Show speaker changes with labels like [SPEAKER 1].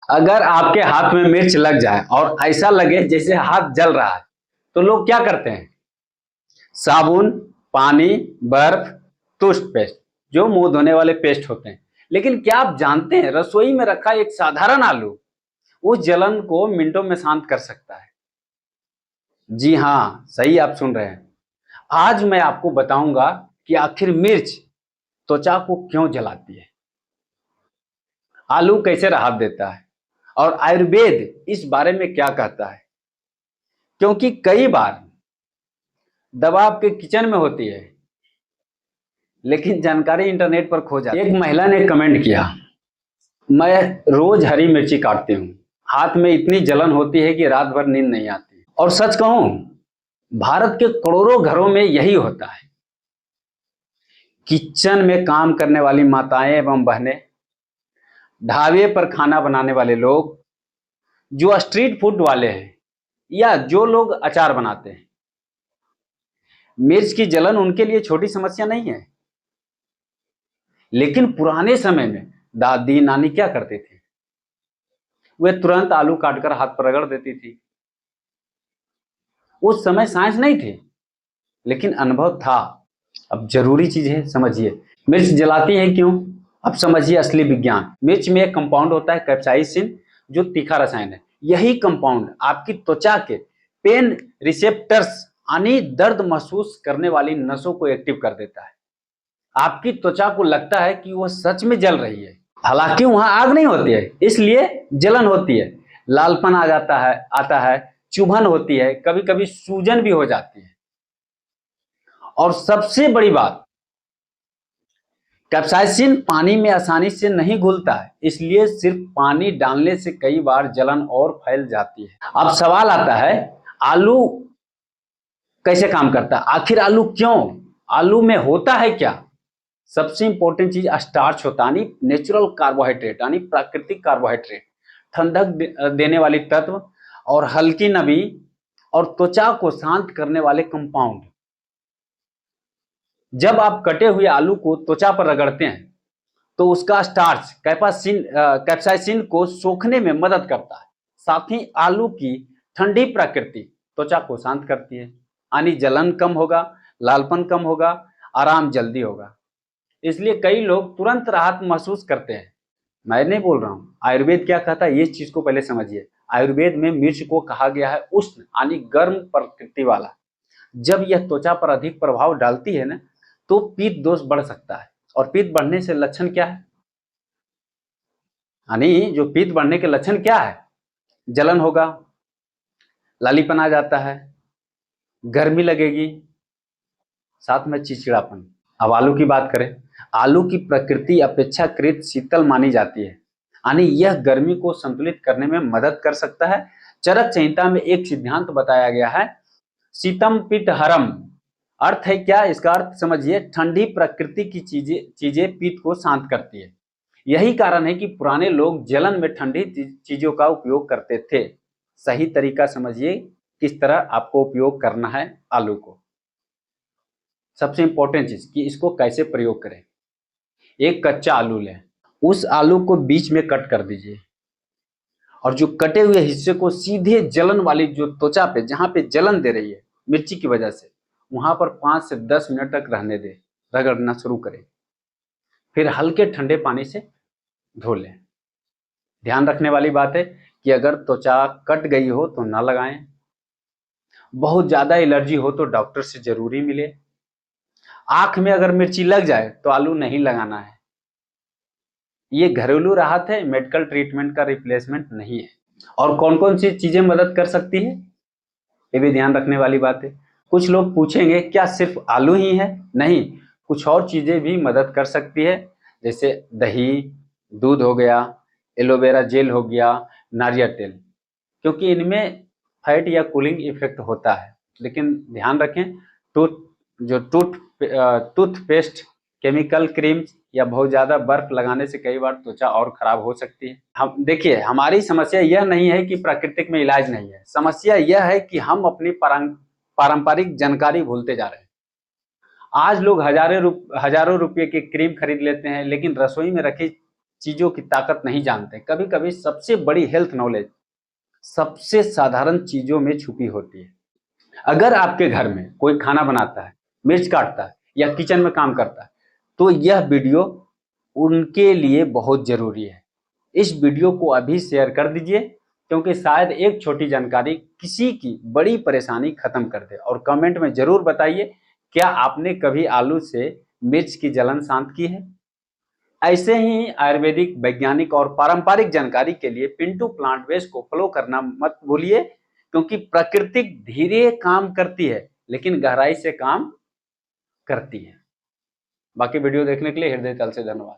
[SPEAKER 1] अगर आपके हाथ में मिर्च लग जाए और ऐसा लगे जैसे हाथ जल रहा है, तो लोग क्या करते हैं? साबुन, पानी, बर्फ, टूथपेस्ट, जो मुंह धोने वाले पेस्ट होते हैं। लेकिन क्या आप जानते हैं, रसोई में रखा एक साधारण आलू उस जलन को मिनटों में शांत कर सकता है। जी हाँ, सही आप सुन रहे हैं। आज मैं आपको बताऊंगा कि आखिर मिर्च त्वचा को क्यों जलाती है, आलू कैसे राहत देता है, और आयुर्वेद इस बारे में क्या कहता है। क्योंकि कई बार दवा आपके किचन में होती है, लेकिन जानकारी इंटरनेट पर खो जाती है। एक महिला ने कमेंट किया, मैं रोज हरी मिर्ची काटती हूँ, हाथ में इतनी जलन होती है कि रात भर नींद नहीं आती। और सच कहूं, भारत के करोड़ों घरों में यही होता है। किचन में काम करने वाली माताएं एवं बहनें, ढाबे पर खाना बनाने वाले लोग, जो स्ट्रीट फूड वाले हैं, या जो लोग अचार बनाते हैं, मिर्च की जलन उनके लिए छोटी समस्या नहीं है। लेकिन पुराने समय में दादी नानी क्या करते थे? वे तुरंत आलू काटकर हाथ पर रगड़ देती थी। उस समय साइंस नहीं थी, लेकिन अनुभव था। अब जरूरी चीज है, समझिए मिर्च जलाती है क्यों। अब समझिए असली विज्ञान। मिर्च में एक कंपाउंड होता है कैप्साइसिन, जो तीखा रसायन है। यही कंपाउंड आपकी त्वचा के पेन रिसेप्टर्स यानी दर्द महसूस करने वाली नसों को एक्टिव कर देता है। आपकी त्वचा को लगता है कि वह सच में जल रही है, हालांकि वहां आग नहीं होती है, इसलिए जलन होती है। लालपन आ जाता है, आता है, चुभन होती है, कभी कभी सूजन भी हो जाती है। और सबसे बड़ी बात, कैप्साइसिन पानी में आसानी से नहीं घुलता है, इसलिए सिर्फ पानी डालने से कई बार जलन और फैल जाती है। अब सवाल आता है, आलू कैसे काम करता है? आखिर आलू क्यों? आलू में होता है क्या? सबसे इंपॉर्टेंट चीज स्टार्च होता है, नेचुरल कार्बोहाइड्रेट यानी प्राकृतिक कार्बोहाइड्रेट, ठंडक देने वाली तत्व, और हल्की नमी, और त्वचा को शांत करने वाले कंपाउंड। जब आप कटे हुए आलू को त्वचा पर रगड़ते हैं, तो उसका स्टार्च कैप्साइसिन को सोखने में मदद करता है। साथ ही आलू की ठंडी प्रकृति त्वचा को शांत करती है, यानी जलन कम होगा, लालपन कम होगा, आराम जल्दी होगा। इसलिए कई लोग तुरंत राहत महसूस करते हैं। मैं नहीं बोल रहा हूं, आयुर्वेद क्या कहता है, ये चीज को पहले समझिए। आयुर्वेद में मिर्च को कहा गया है उष्ण यानी गर्म प्रकृति वाला। जब यह त्वचा पर अधिक प्रभाव डालती है ना, तो पित्त दोष बढ़ सकता है। और पित्त बढ़ने से लक्षण क्या है, यानी जो पित्त बढ़ने के लक्षण क्या है? जलन होगा, लालीपन आ जाता है, गर्मी लगेगी, साथ में चिड़चिड़ापन। अब आलू की बात करें, आलू की प्रकृति अपेक्षाकृत शीतल मानी जाती है, यानी यह गर्मी को संतुलित करने में मदद कर सकता है। चरक संहिता में एक सिद्धांत बताया गया है, शीतम पित्त हरम। अर्थ है क्या? इसका अर्थ समझिए, ठंडी प्रकृति की चीजें पित्त को शांत करती है। यही कारण है कि पुराने लोग जलन में ठंडी चीजों का उपयोग करते थे। सही तरीका समझिए किस तरह आपको उपयोग करना है आलू को। सबसे इंपॉर्टेंट चीज कि इसको कैसे प्रयोग करें। एक कच्चा आलू लें, उस आलू को बीच में कट कर दीजिए, और जो कटे हुए हिस्से को सीधे जलन वाली जो त्वचा पे, जहां पे जलन दे रही है मिर्ची की वजह से, वहां पर 5 से 10 मिनट तक रहने दें, रगड़ना शुरू करें। फिर हल्के ठंडे पानी से धो लें। ध्यान रखने वाली बात है कि अगर त्वचा कट गई हो तो ना लगाएं। बहुत ज्यादा एलर्जी हो तो डॉक्टर से जरूरी मिले। आंख में अगर मिर्ची लग जाए तो आलू नहीं लगाना है। ये घरेलू राहत है, मेडिकल ट्रीटमेंट का रिप्लेसमेंट नहीं है। और कौन कौन सी चीजें मदद कर सकती है, ये भी ध्यान रखने वाली बात है। कुछ लोग पूछेंगे क्या सिर्फ आलू ही है? नहीं, कुछ और चीजें भी मदद कर सकती है, जैसे दही, दूध हो गया, एलोवेरा जेल हो गया, नारियल तेल, क्योंकि इनमें फैट या कूलिंग इफेक्ट होता है। लेकिन ध्यान रखें, टूथपेस्ट, केमिकल क्रीम या बहुत ज्यादा बर्फ लगाने से कई बार त्वचा और खराब हो सकती है। हम देखिए, हमारी समस्या यह नहीं है कि प्राकृतिक में इलाज नहीं है, समस्या यह है कि हम अपनी पारंपरिक जानकारी भूलते जा रहे हैं। आज लोग हजारों रुपए की क्रीम खरीद लेते हैं, लेकिन रसोई में रखी चीजों की ताकत नहीं जानते। कभी कभी सबसे बड़ी हेल्थ नॉलेज सबसे साधारण चीजों में छुपी होती है। अगर आपके घर में कोई खाना बनाता है, मिर्च काटता है या किचन में काम करता है, तो यह वीडियो उनके लिए बहुत जरूरी है। इस वीडियो को अभी शेयर कर दीजिए, क्योंकि शायद एक छोटी जानकारी किसी की बड़ी परेशानी खत्म कर दे। और कमेंट में जरूर बताइए, क्या आपने कभी आलू से मिर्च की जलन शांत की है? ऐसे ही आयुर्वेदिक, वैज्ञानिक और पारंपरिक जानकारी के लिए पिंटू प्लांट बेस को फॉलो करना मत भूलिए, क्योंकि प्रकृति धीरे काम करती है लेकिन गहराई से काम करती है। बाकी वीडियो देखने के लिए हृदय तल से धन्यवाद।